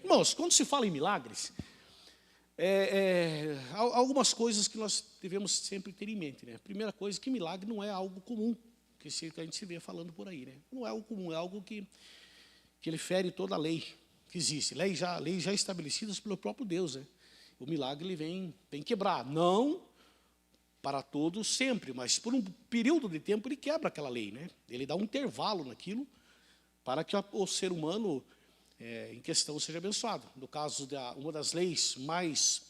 Irmãos, quando se fala em milagres, há algumas coisas que nós devemos sempre ter em mente, né? A primeira coisa é que milagre não é algo comum, que a gente se vê falando por aí, né? Não é algo comum, é algo que ele fere toda a lei que existe, leis já estabelecidas pelo próprio Deus, né? O milagre ele vem quebrar, não para todos sempre, mas por um período de tempo ele quebra aquela lei, né? Ele dá um intervalo naquilo para que o ser humano em questão seja abençoado. No caso, uma das leis mais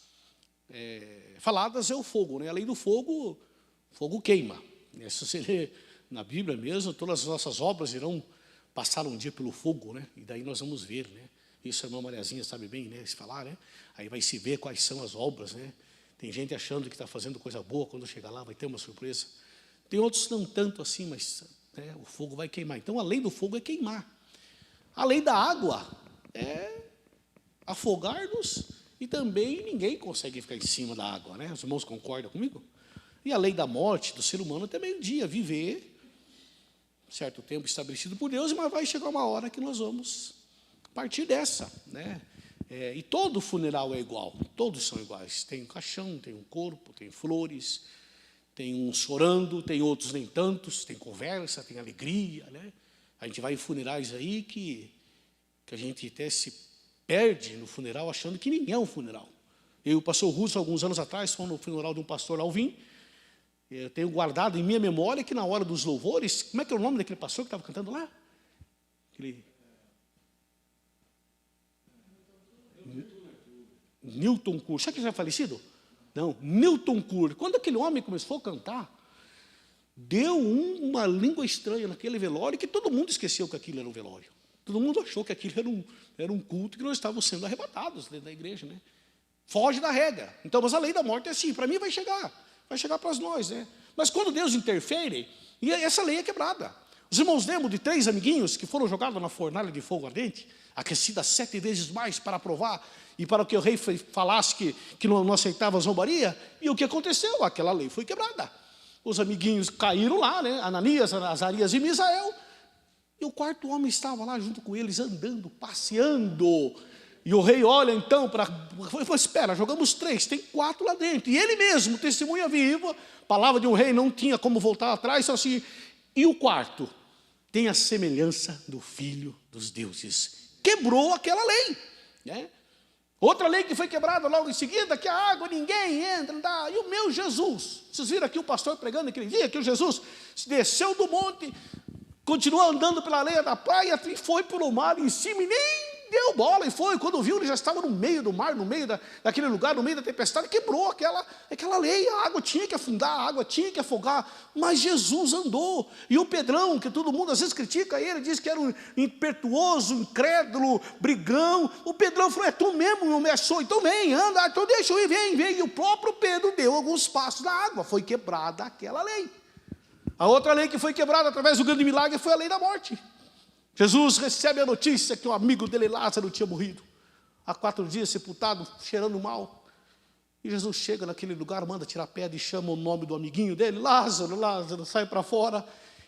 faladas é o fogo, né? A lei do fogo, fogo queima. Se você lê na Bíblia mesmo, todas as nossas obras irão passar um dia pelo fogo, né? E daí nós vamos ver, né? Isso a irmã Mariazinha sabe bem, né? Se falar, né? Aí vai se ver quais são as obras, né? Tem gente achando que está fazendo coisa boa, quando chegar lá vai ter uma surpresa. Tem outros não tanto assim, mas né, o fogo vai queimar. Então a lei do fogo é queimar. A lei da água é afogar-nos e também ninguém consegue ficar em cima da água, né? Os irmãos concordam comigo? E a lei da morte do ser humano é também um dia viver certo tempo estabelecido por Deus, mas vai chegar uma hora que nós vamos partir dessa, né? E todo funeral é igual, todos são iguais. Tem um caixão, tem um corpo, tem flores, tem uns chorando, tem outros nem tantos, tem conversa, tem alegria, né? A gente vai em funerais aí que a gente até se perde no funeral achando que nem é um funeral. Eu e o pastor Russo, alguns anos atrás, fomos no funeral de um pastor Alvim. Eu tenho guardado em minha memória que na hora dos louvores, como é que é o nome daquele pastor que estava cantando lá? Newton Court. Sabe que ele já é falecido? Não, Newton Court. Quando aquele homem começou a cantar, deu uma língua estranha naquele velório que todo mundo esqueceu que aquilo era um velório. Todo mundo achou que aquilo era um culto que nós estávamos sendo arrebatados dentro da igreja, né? Foge da regra. Então, mas a lei da morte é assim, para mim vai chegar para nós, né? Mas quando Deus interfere, e essa lei é quebrada. Os irmãos lembram de 3 amiguinhos que foram jogados na fornalha de fogo ardente, aquecida 7 vezes mais para provar, e para que o rei falasse que não aceitava a zombaria, e o que aconteceu? Aquela lei foi quebrada. Os amiguinhos caíram lá, né? Ananias, Azarias e Misael, e o 4º homem estava lá junto com eles, andando, passeando. E o rei olha então para... espera, jogamos 3, tem 4 lá dentro. E ele mesmo, testemunha viva, palavra de um rei, não tinha como voltar atrás, só assim. E o 4º tem a semelhança do Filho dos deuses. Quebrou aquela lei, né? Outra lei que foi quebrada logo em seguida, que a água ninguém entra, não dá. E o meu Jesus, vocês viram aqui o pastor pregando aquele dia, que o Jesus desceu do monte, continuou andando pela areia da praia e foi para o mar em cima e nem deu bola. E foi, quando viu, ele já estava no meio do mar, no meio daquele lugar, no meio da tempestade, quebrou aquela lei. A água tinha que afundar, a água tinha que afogar, mas Jesus andou. E o Pedrão, que todo mundo às vezes critica ele, diz que era um impetuoso, incrédulo, brigão. O Pedrão falou, tu mesmo não me achou, então vem, anda, então deixa eu ir, vem. E o próprio Pedro deu alguns passos na água, foi quebrada aquela lei. A outra lei que foi quebrada através do grande milagre foi a lei da morte. Jesus recebe a notícia que um amigo dele, Lázaro, tinha morrido. Há 4 dias, sepultado, cheirando mal. E Jesus chega naquele lugar, manda tirar pedra e chama o nome do amiguinho dele. Lázaro, sai para fora.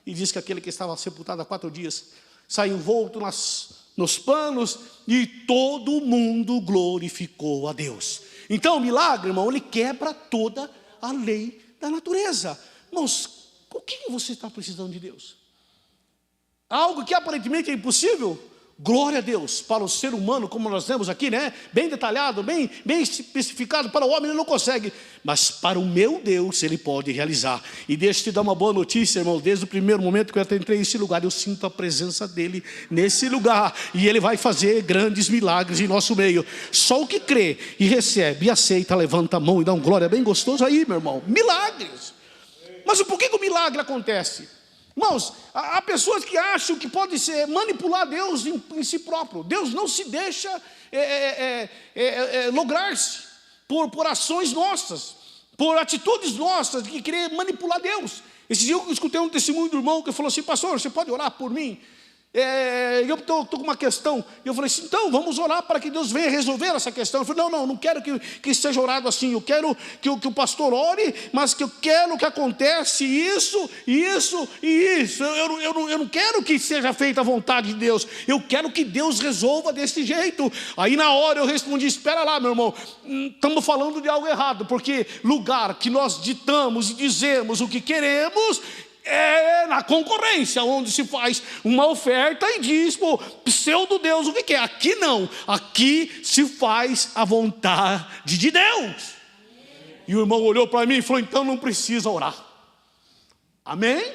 E diz que aquele que estava sepultado há 4 dias sai envolto nos panos e todo mundo glorificou a Deus. Então o milagre, irmão, ele quebra toda a lei da natureza. Irmãos, o que você está precisando de Deus? Algo que aparentemente é impossível? Glória a Deus, para o ser humano, como nós vemos aqui, né? Bem detalhado, bem especificado. Para o homem ele não consegue, mas para o meu Deus ele pode realizar. E deixa eu te dar uma boa notícia, irmão. Desde o primeiro momento que eu entrei nesse lugar, eu sinto a presença dele nesse lugar, e ele vai fazer grandes milagres em nosso meio. Só o que crê e recebe e aceita, levanta a mão e dá um glória bem gostoso aí, meu irmão. Milagres. Mas por que o milagre acontece? Irmãos, há pessoas que acham que pode ser manipular Deus em si próprio. Deus não se deixa lograr-se por ações nossas, por atitudes nossas, de querer manipular Deus. Esse dia eu escutei um testemunho do irmão que falou assim, pastor, você pode orar por mim? eu estou com uma questão. Eu falei assim, então vamos orar para que Deus venha resolver essa questão. Eu falei, não quero que seja orado assim. Eu quero que o pastor ore, mas que eu quero que acontece isso e isso. Eu não quero que seja feita a vontade de Deus. Eu quero que Deus resolva desse jeito. Aí na hora eu respondi, espera lá, meu irmão, estamos falando de algo errado, porque lugar que nós ditamos e dizemos o que queremos é na concorrência, onde se faz uma oferta e diz, pseudo-Deus o que quer. Aqui não, aqui se faz a vontade de Deus. E o irmão olhou para mim e falou, então não precisa orar. Amém?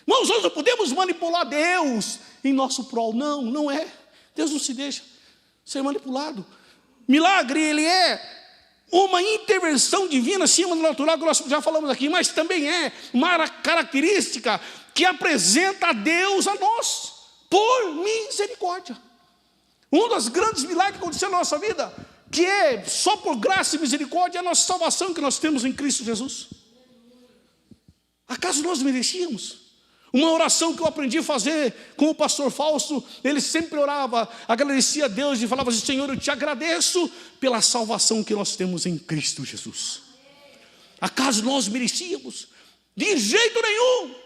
Irmãos, nós não podemos manipular Deus em nosso prol. Não é. Deus não se deixa ser manipulado. Milagre, ele é uma intervenção divina acima do natural, que nós já falamos aqui, mas também é uma característica que apresenta a Deus a nós, por misericórdia. Um dos grandes milagres que aconteceu na nossa vida, que é só por graça e misericórdia, é a nossa salvação que nós temos em Cristo Jesus. Acaso nós merecíamos? Uma oração que eu aprendi a fazer com o pastor Fausto, ele sempre orava, agradecia a Deus e falava assim, Senhor, eu te agradeço pela salvação que nós temos em Cristo Jesus. Acaso nós merecíamos? De jeito nenhum.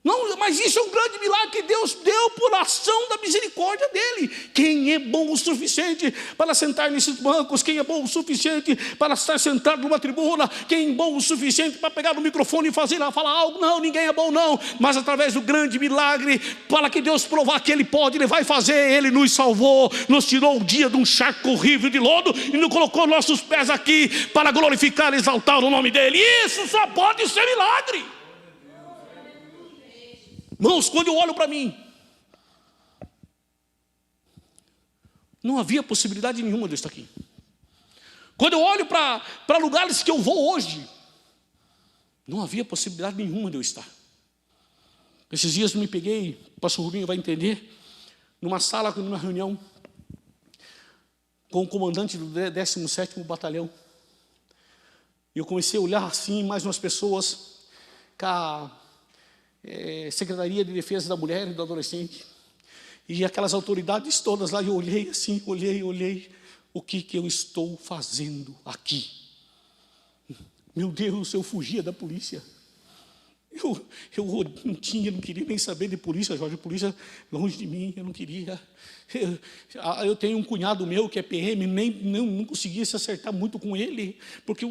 Não, mas isso é um grande milagre que Deus deu por ação da misericórdia dele. Quem é bom o suficiente para sentar nesses bancos? Quem é bom o suficiente para estar sentado numa tribuna? Quem é bom o suficiente para pegar no microfone e falar algo? Não, ninguém é bom não. Mas através do grande milagre, para que Deus provar que Ele pode, Ele vai fazer. Ele nos salvou, nos tirou o dia de um charco horrível de lodo e nos colocou nossos pés aqui para glorificar e exaltar o nome dEle. Isso só pode ser milagre. Irmãos, quando eu olho para mim, não havia possibilidade nenhuma de eu estar aqui. Quando eu olho para lugares que eu vou hoje, não havia possibilidade nenhuma de eu estar. Esses dias eu me peguei, o pastor Rubinho vai entender, numa sala, numa reunião, com o comandante do 17º Batalhão. E eu comecei a olhar assim, mais umas pessoas, com a Secretaria de Defesa da Mulher e do Adolescente, e aquelas autoridades todas lá, eu olhei assim, olhei, o que eu estou fazendo aqui? Meu Deus, eu fugia da polícia. Eu não queria nem saber de polícia, Jorge, polícia longe de mim, eu não queria. Eu tenho um cunhado meu que é PM, não conseguia se acertar muito com ele, porque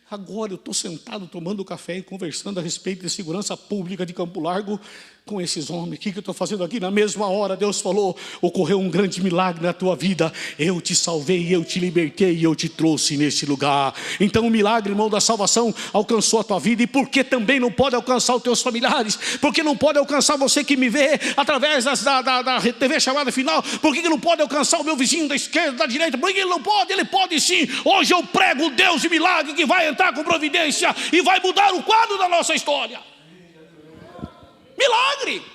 agora eu estou sentado tomando café e conversando a respeito de segurança pública de Campo Largo com esses homens. O que eu estou fazendo aqui? Na mesma hora Deus falou, ocorreu um grande milagre na tua vida, eu te salvei, eu te libertei e eu te trouxe neste lugar. Então o milagre, irmão, da salvação alcançou a tua vida. E por que também não pode alcançar os teus familiares? Porque não pode alcançar você que me vê através da TV chamada final? Por que não pode alcançar o meu vizinho da esquerda, da direita? Por que ele não pode? Ele pode sim. Hoje eu prego o Deus de milagre que vai entrar com providência e vai mudar o quadro da nossa história. Milagre.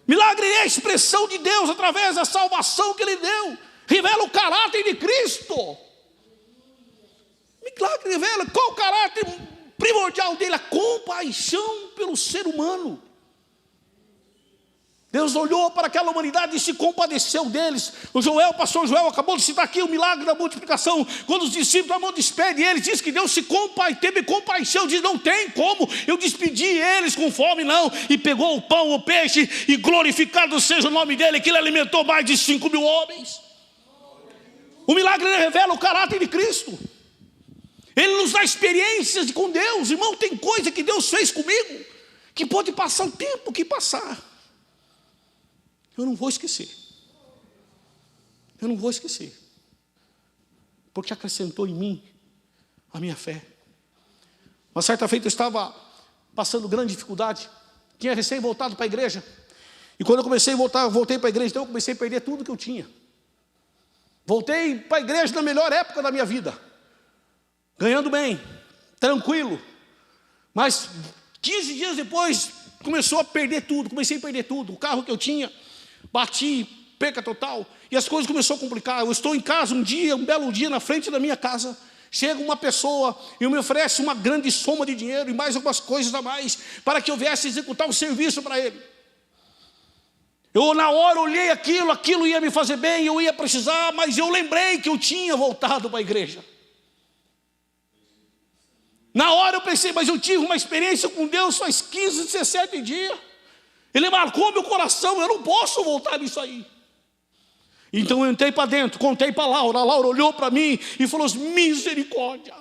Milagre é a expressão de Deus através da salvação que Ele deu. Revela o caráter de Cristo. Milagre revela qual o caráter primordial dele? A compaixão pelo ser humano. Deus olhou para aquela humanidade e se compadeceu deles. O pastor Joel acabou de citar aqui o milagre da multiplicação. Quando os discípulos, a mão despede eles, diz que Deus teve compaixão, diz, não tem como eu despedir eles com fome, não. E pegou o pão, o peixe, e glorificado seja o nome dele, que ele alimentou mais de 5.000 homens. O milagre revela o caráter de Cristo. Ele nos dá experiências com Deus. Irmão, tem coisa que Deus fez comigo, que pode passar o tempo que passar, eu não vou esquecer. Eu não vou esquecer. Porque acrescentou em mim a minha fé. Uma certa feita eu estava passando grande dificuldade. Tinha recém voltado para a igreja. E quando eu voltei para a igreja, então eu comecei a perder tudo que eu tinha. Voltei para a igreja na melhor época da minha vida. Ganhando bem, tranquilo. Mas 15 dias depois, comecei a perder tudo. O carro que eu tinha, bati, perca total, e as coisas começaram a complicar. Eu estou em casa um belo dia, na frente da minha casa, chega uma pessoa e me oferece uma grande soma de dinheiro e mais algumas coisas a mais, para que eu viesse executar um serviço para ele. Eu na hora olhei aquilo ia me fazer bem, eu ia precisar, mas eu lembrei que eu tinha voltado para a igreja. Na hora eu pensei, mas eu tive uma experiência com Deus faz 15, 17 dias. Ele marcou meu coração, eu não posso voltar nisso aí. Então eu entrei para dentro, contei para a Laura olhou para mim e falou: misericórdia,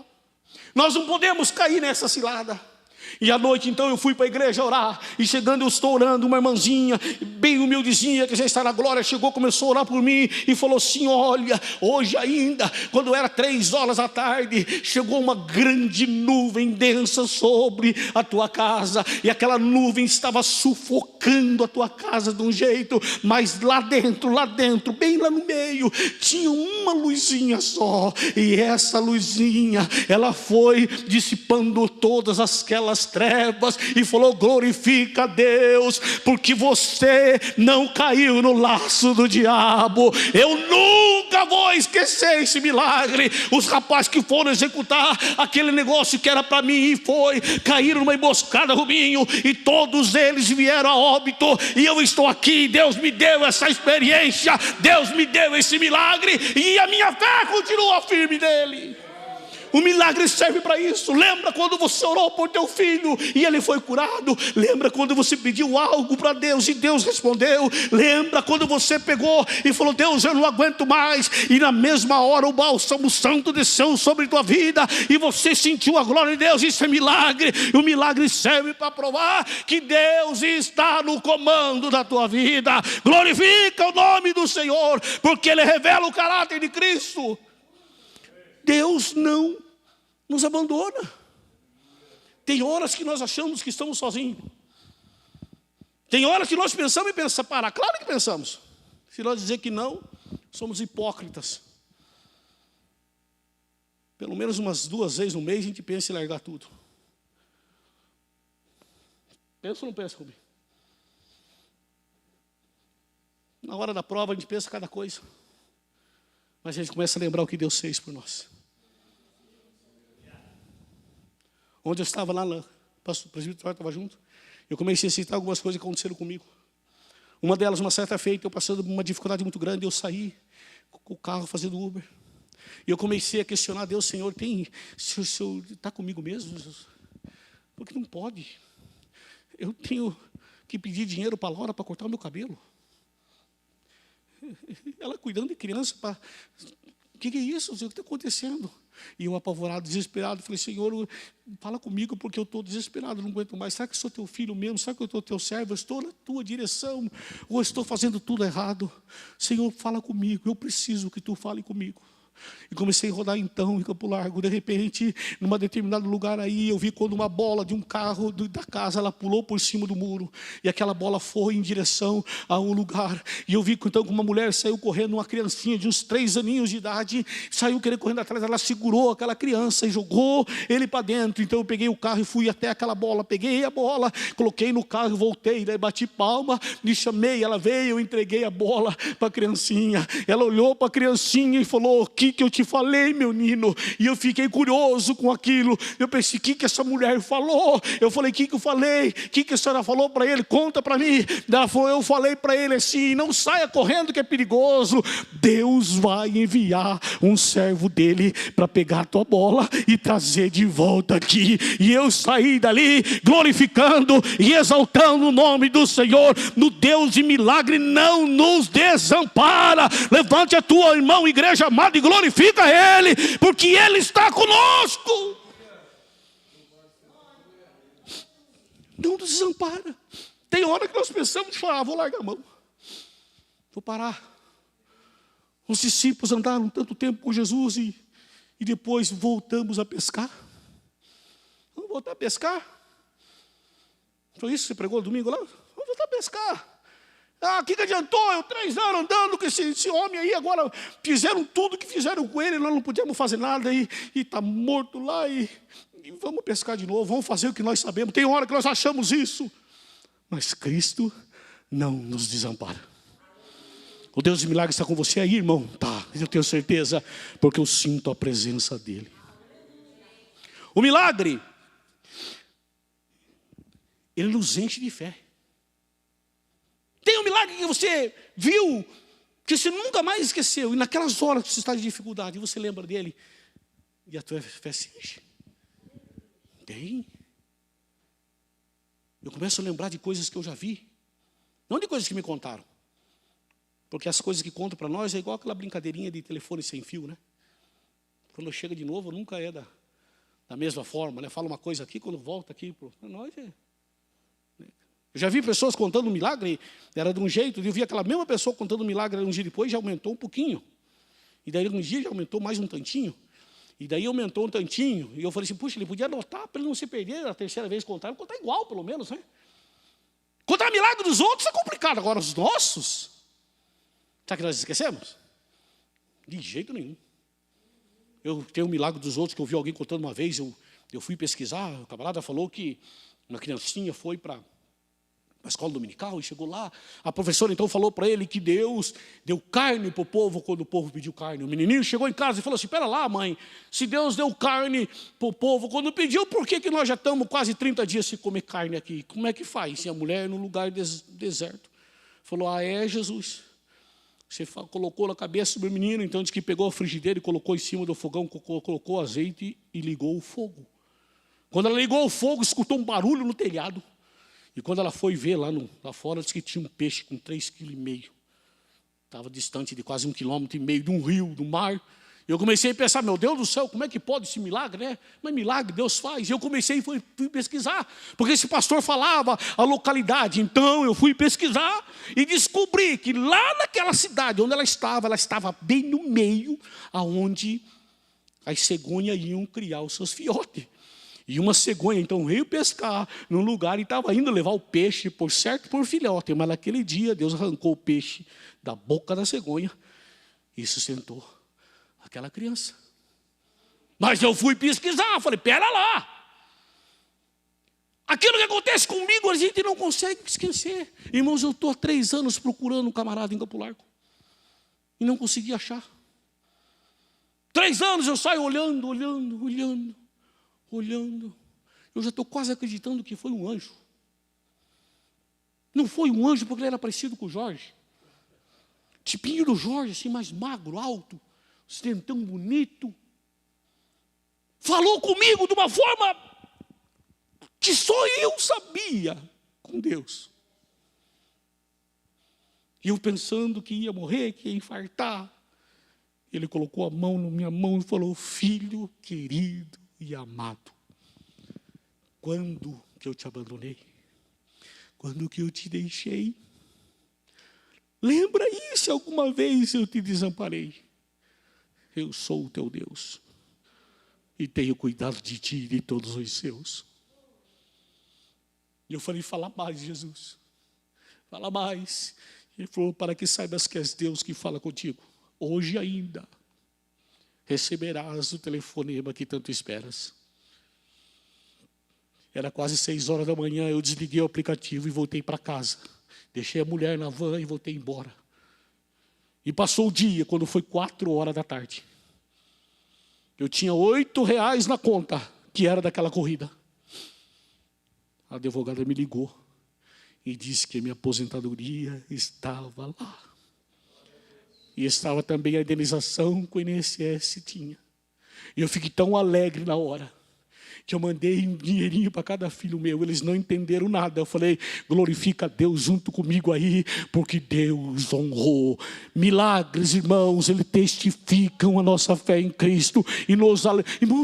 nós não podemos cair nessa cilada. E à noite então eu fui para a igreja orar, e chegando eu estou orando, uma irmãzinha bem humildezinha, que já está na glória, chegou, começou a orar por mim, e falou assim: olha, hoje ainda, quando era 3 horas da tarde, chegou uma grande nuvem densa sobre a tua casa, e aquela nuvem estava sufocando a tua casa de um jeito, mas lá dentro, bem lá no meio, tinha uma luzinha só, e essa luzinha, ela foi dissipando todas aquelas trevas, e falou: glorifica a Deus, porque você não caiu no laço do diabo. Eu nunca vou esquecer esse milagre. Os rapazes que foram executar aquele negócio que era para mim, caíram numa emboscada, Rubinho, e todos eles vieram a óbito, e eu estou aqui. Deus me deu essa experiência, Deus me deu esse milagre, e a minha fé continua firme nele. O milagre serve para isso. Lembra quando você orou por teu filho e ele foi curado? Lembra quando você pediu algo para Deus e Deus respondeu? Lembra quando você pegou e falou: Deus, eu não aguento mais, e na mesma hora o bálsamo santo desceu sobre tua vida e você sentiu a glória de Deus? Isso é milagre. E o milagre serve para provar que Deus está no comando da tua vida. Glorifica o nome do Senhor, porque Ele revela o caráter de Cristo. Deus não nos abandona. Tem horas que nós achamos que estamos sozinhos. Tem horas que nós pensamos e pensamos parar. Claro que pensamos. Se nós dizer que não, somos hipócritas. Pelo menos umas 2 vezes no mês a gente pensa em largar tudo. Pensa ou não pensa, Rubem? Na hora da prova a gente pensa cada coisa. Mas a gente começa a lembrar o que Deus fez por nós. Onde eu estava lá, o presbítero estava junto, eu comecei a citar algumas coisas que aconteceram comigo. Uma delas, uma certa feita, eu passando por uma dificuldade muito grande, eu saí com o carro fazendo Uber. E eu comecei a questionar Deus: Senhor, o Senhor está comigo mesmo? Porque não pode. Eu tenho que pedir dinheiro para a Laura para cortar o meu cabelo. Ela cuidando de criança. O que é isso? O que está acontecendo? E eu apavorado, desesperado, falei: Senhor, fala comigo, porque eu estou desesperado, não aguento mais. Será que eu sou teu filho mesmo? Será que eu estou teu servo? Eu estou na tua direção, ou eu estou fazendo tudo errado? Senhor, fala comigo, eu preciso que tu fale comigo. E comecei a rodar então em Campo Largo. De repente, num determinado lugar aí, eu vi quando uma bola de um carro da casa, ela pulou por cima do muro, e aquela bola foi em direção a um lugar. E eu vi então que uma mulher saiu correndo, uma criancinha de uns 3 aninhos de idade, saiu querendo correndo atrás. Ela segurou aquela criança e jogou ele para dentro. Então eu peguei o carro e fui até aquela bola, peguei a bola, coloquei no carro, voltei, daí bati palma, me chamei, ela veio, eu entreguei a bola para a criancinha. Ela olhou para a criancinha e falou: que eu te falei, meu menino? E eu fiquei curioso com aquilo. Eu pensei: o que essa mulher falou? Eu falei: o que eu falei? O que a senhora falou para ele? Conta para mim. Ela falou: eu falei para ele assim: não saia correndo que é perigoso. Deus vai enviar um servo dele para pegar a tua bola e trazer de volta aqui. E eu saí dali glorificando e exaltando o nome do Senhor. No Deus de milagre não nos desampara. Levante a tua irmão, igreja amada, e glorifica Ele, porque Ele está conosco. Não nos desampara. Tem hora que nós pensamos de falar: vou largar a mão, vou parar. Os discípulos andaram tanto tempo com Jesus e depois voltamos a pescar. Vamos voltar a pescar? Foi isso que você pregou domingo lá? Vamos voltar a pescar. O que adiantou? Eu 3 anos andando com esse homem aí, agora fizeram tudo que fizeram com ele, nós não podíamos fazer nada, e está morto lá, e vamos pescar de novo, vamos fazer o que nós sabemos. Tem hora que nós achamos isso, mas Cristo não nos desampara. O Deus de milagres está com você aí, irmão? Tá, eu tenho certeza, porque eu sinto a presença dEle. O milagre, ele nos enche de fé. Tem um milagre que você viu, que você nunca mais esqueceu, e naquelas horas que você está de dificuldade, você lembra dele, e a tua fé se enche. Tem. Eu começo a lembrar de coisas que eu já vi, não de coisas que me contaram. Porque as coisas que contam para nós é igual aquela brincadeirinha de telefone sem fio, né? Quando chega de novo, nunca é da mesma forma, né? Fala uma coisa aqui, quando volta aqui, para nós é... Eu já vi pessoas contando um milagre, era de um jeito, eu vi aquela mesma pessoa contando um milagre um dia depois, já aumentou um pouquinho. E daí um dia já aumentou mais um tantinho. E daí aumentou um tantinho, e eu falei assim, puxa, ele podia anotar para ele não se perder a terceira vez contar igual, pelo menos, né? Contar milagre dos outros é complicado, agora os nossos, será que nós esquecemos? De jeito nenhum. Eu tenho um milagre dos outros que eu vi alguém contando uma vez, eu fui pesquisar, o camarada falou que uma criancinha foi para a escola dominical e chegou lá, a professora então falou para ele que Deus deu carne para o povo quando o povo pediu carne. O menininho chegou em casa e falou assim, espera lá mãe, se Deus deu carne para o povo quando pediu, por que nós já estamos quase 30 dias sem comer carne aqui? Como é que faz? Se a mulher no lugar deserto. Falou, é Jesus. Você colocou na cabeça do menino, então diz que pegou a frigideira e colocou em cima do fogão, colocou azeite e ligou o fogo. Quando ela ligou o fogo, escutou um barulho no telhado. E quando ela foi ver lá fora, disse que tinha um peixe com 3,5 kg. Estava distante de quase 1,5 km de um rio, do mar. Eu comecei a pensar, meu Deus do céu, como é que pode esse milagre, né? Mas milagre Deus faz. E eu comecei e fui pesquisar, porque esse pastor falava a localidade. Então eu fui pesquisar e descobri que lá naquela cidade onde ela estava bem no meio, aonde as cegonhas iam criar os seus filhotes. E uma cegonha então veio pescar num lugar e estava indo levar o peixe, por certo, por filhote. Mas naquele dia Deus arrancou o peixe da boca da cegonha e sustentou aquela criança. Mas eu fui pesquisar, falei, pera lá. Aquilo que acontece comigo a gente não consegue esquecer. Irmãos, eu estou há 3 anos procurando um camarada em Campo Largo e não consegui achar. 3 anos eu saio olhando. Eu já estou quase acreditando que foi um anjo. Não foi um anjo porque ele era parecido com o Jorge. Tipinho do Jorge, assim, mais magro, alto, dentão bonito. Falou comigo de uma forma que só eu sabia com Deus. E eu pensando que ia morrer, que ia infartar. Ele colocou a mão na minha mão e falou, filho querido e amado, quando que eu te abandonei? Quando que eu te deixei? Lembra isso, alguma vez eu te desamparei? Eu sou o teu Deus e tenho cuidado de ti e de todos os seus. E eu falei, fala mais, Jesus, fala mais. Ele falou, para que saibas que és Deus que fala contigo, hoje ainda receberás o telefonema que tanto esperas. Era quase 6 horas da manhã, eu desliguei o aplicativo e voltei para casa. Deixei a mulher na van e voltei embora. E passou o dia, quando foi 4 horas da tarde. Eu tinha R$8 na conta, que era daquela corrida. A advogada me ligou e disse que a minha aposentadoria estava lá. E estava também a indenização que o INSS tinha. E eu fiquei tão alegre na hora, que eu mandei um dinheirinho para cada filho meu. Eles não entenderam nada. Eu falei, glorifica a Deus junto comigo aí, porque Deus honrou. Milagres, irmãos, eles testificam a nossa fé em Cristo. E irmãos,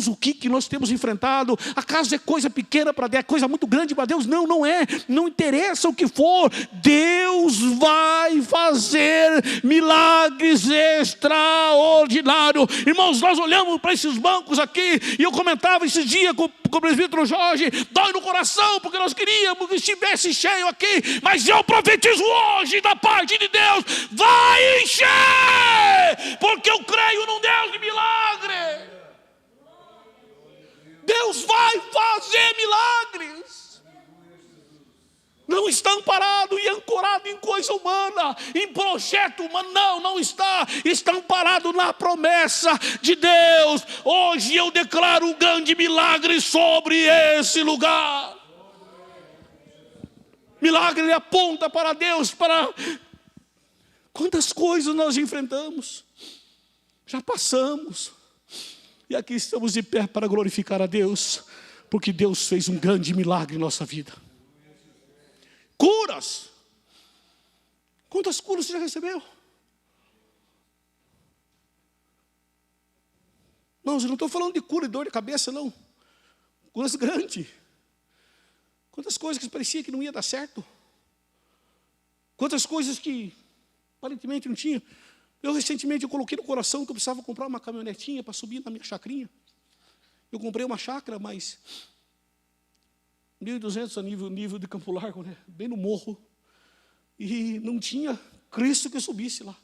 o que nós temos enfrentado? Acaso é coisa pequena para Deus? É coisa muito grande para Deus? Não, não é. Não interessa o que for. Deus vai fazer milagres extraordinários. Irmãos, nós olhamos para esses bancos aqui, e eu comentava esse dia com o presbítero Jorge, dói no coração, porque nós queríamos que estivesse cheio aqui, mas eu profetizo hoje da parte de Deus, vai encher, porque eu creio num Deus de milagre. Deus vai fazer milagres. Não está amparado e ancorado em coisa humana, em projeto humano, não está. Está amparado na promessa de Deus. Hoje eu declaro um grande milagre sobre esse lugar. Milagre, ele aponta para Deus, para... Quantas coisas nós enfrentamos, já passamos, e aqui estamos de pé para glorificar a Deus, porque Deus fez um grande milagre em nossa vida. Curas. Quantas curas você já recebeu? Não, eu não estou falando de cura e dor de cabeça, não. Curas grandes. Quantas coisas que parecia que não ia dar certo. Quantas coisas que aparentemente não tinha. Recentemente eu coloquei no coração que eu precisava comprar uma caminhonetinha para subir na minha chacrinha. Eu comprei uma chácara, mas 1.200 a nível de Campo Largo, né? Bem no morro. E não tinha Cristo que subisse lá.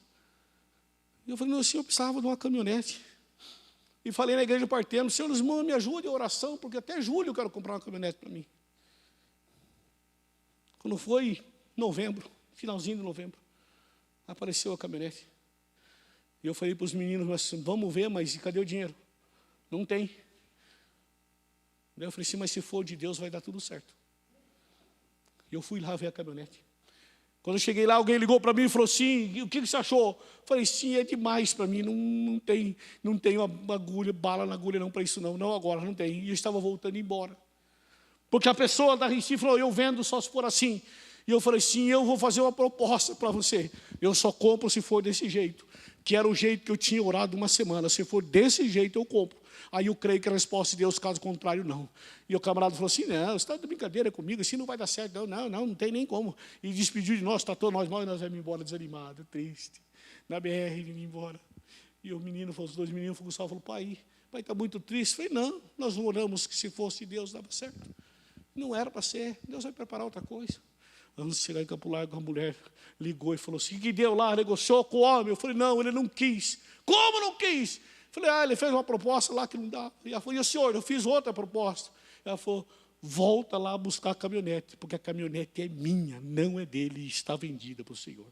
E eu falei, não, Senhor, eu precisava de uma caminhonete. E falei na igreja parteando, Senhor, os irmãos, me ajude em oração, porque até julho eu quero comprar uma caminhonete para mim. Quando foi novembro, finalzinho de novembro, apareceu a caminhonete. E eu falei para os meninos, mas vamos ver, mas cadê o dinheiro? Não tem. Daí eu falei assim, mas se for de Deus vai dar tudo certo. E eu fui lá ver a caminhonete. Quando eu cheguei lá, alguém ligou para mim e falou assim, o que você achou? Eu falei, sim, é demais para mim, não tem uma agulha, bala na agulha não para isso não. Não agora, não tem. E eu estava voltando embora. Porque a pessoa da Recife falou, eu vendo só se for assim. E eu falei, sim, eu vou fazer uma proposta para você. Eu só compro se for desse jeito. Que era o jeito que eu tinha orado uma semana. Se for desse jeito, eu compro. Aí eu creio que a resposta de Deus, caso contrário, não. E o camarada falou assim, não, você está de brincadeira comigo, assim não vai dar certo. Não tem nem como. E despediu de nós, tratou nós vamos embora desanimado, triste. Na BR, vindo embora. E os dois meninos falaram, pai, está muito triste. Eu falei, não, nós não oramos que se fosse Deus dava certo. Não era para ser, Deus vai preparar outra coisa. Antes de chegar em Campo Largo, a mulher ligou e falou assim, que deu lá, negociou com o homem. Eu falei, não, ele não quis. Como não quis? Eu falei, ele fez uma proposta lá que não dá. E ela falou, e o senhor, eu fiz outra proposta. Ela falou, volta lá buscar a caminhonete, porque a caminhonete é minha, não é dele, e está vendida para o senhor.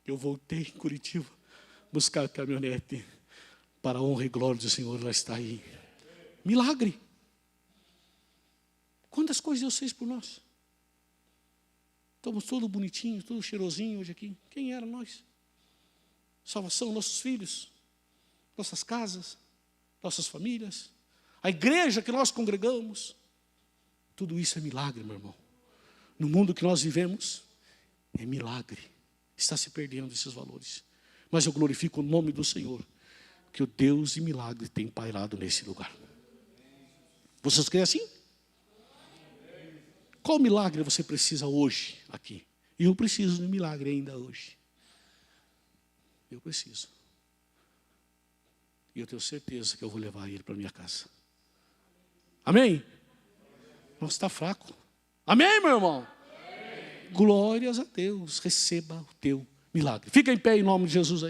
Eu voltei em Curitiba buscar a caminhonete, para a honra e glória do Senhor, ela está aí. Milagre. Quantas coisas Deus fez por nós? Estamos todos bonitinhos, todos cheirosinhos hoje aqui. Quem era nós? Salvação, nossos filhos, nossas casas, nossas famílias, a igreja que nós congregamos. Tudo isso é milagre, meu irmão. No mundo que nós vivemos, é milagre. Está se perdendo esses valores. Mas eu glorifico o nome do Senhor, que o Deus de milagre tem pairado nesse lugar. Vocês creem assim? Qual milagre você precisa hoje aqui? E eu preciso de um milagre ainda hoje. Eu preciso. E eu tenho certeza que eu vou levar ele para minha casa. Amém? Nossa, está fraco. Amém, meu irmão? Amém. Glórias a Deus. Receba o teu milagre. Fica em pé em nome de Jesus aí.